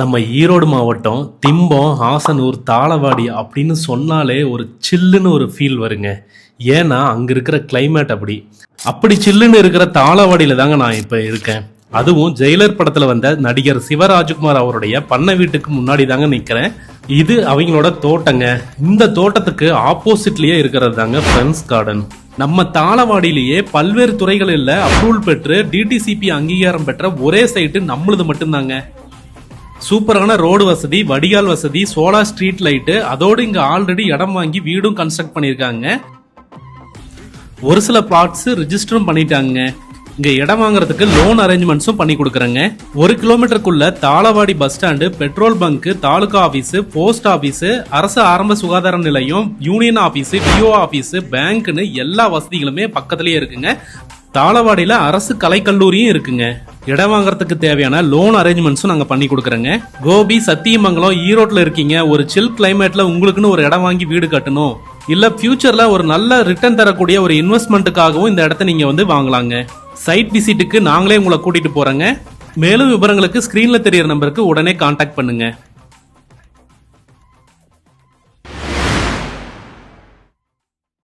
நம்ம ஈரோடு மாவட்டம் திம்பம், ஆசனூர், தாளவாடி அப்படின்னு சொன்னாலே ஒரு சில்லுன்னு ஒரு ஃபீல் வருங்க. ஏன்னா அங்க இருக்கிற கிளைமேட் அப்படி சில்லுன்னு இருக்கிற தாளவாடியில தாங்க நான் இப்ப இருக்கேன். அதுவும் ஜெயிலர் படத்துல வந்த நடிகர் சிவராஜ்குமார் அவருடைய பண்ணை வீட்டுக்கு முன்னாடி தாங்க நிக்கிறேன். இது அவங்களோட தோட்டங்க. இந்த தோட்டத்துக்கு ஆப்போசிட்லயே இருக்கிறது தாங்க ஃப்ரெண்ட்ஸ் கார்டன். நம்ம தாளவாடியிலேயே பல்வேறு துறைகளில் அப்ரூவல் பெற்று டிடிசிபி அங்கீகாரம் பெற்ற ஒரே சைட்டு நம்மளது மட்டும்தாங்க. சூப்பரான ரோடு வசதி, வடிகால் வசதி, சோலார் ஸ்ட்ரீட் லைட்டு, அதோடு இங்க ஆல்ரெடி இடம் வாங்கி வீடும் கன்ஸ்ட்ரக்ட் பண்ணிருக்காங்க. ஒரு சில பிளாட்ஸ் ரிஜிஸ்டரும் பண்ணிட்டாங்க. இங்க இடம் வாங்குறதுக்கு லோன் அரேஞ்ச்மெண்ட்ஸும் பண்ணி கொடுக்கறங்க. 1 கிலோமீட்டருக்குள்ள Thalavadi bus stand, petrol bunk, taluka office, post office, அரசு ஆரம்ப சுகாதார நிலையம், யூனியன் ஆபீஸ், டிஓ ஆபீஸ், பேங்க்னு எல்லா வசதிகளுமே பக்கத்திலேயே இருக்குங்க. தாளவாடியில அரசு கலைக்கல்லூரியும் இருக்குங்க. இடம் வாங்குறதுக்கு தேவையான லோன் அரேஞ்ச்மெண்ட்ஸும் நாங்க பண்ணி கொடுக்கறோங்க. கோபி, சத்தியமங்கலம், ஈரோட்ல இருக்கீங்க, ஒரு சில் கிளைமேட்ல உங்களுக்குன்னு ஒரு இடம் வாங்கி வீடு கட்டணும், இல்ல ஃபியூச்சர்ல ஒரு நல்ல ரிட்டர்ன் தரக்கூடிய ஒரு இன்வெஸ்ட்மெண்ட்டுக்காகவும் இந்த இடத்த நீங்க வாங்கலாங்க. சைட் விசிட்டுக்கு நாங்களே உங்களை கூட்டிட்டு போறோங்க. மேலும் விவரங்களுக்கு ஸ்கிரீன்ல தெரியற நம்பருக்கு உடனே கான்டாக்ட் பண்ணுங்க.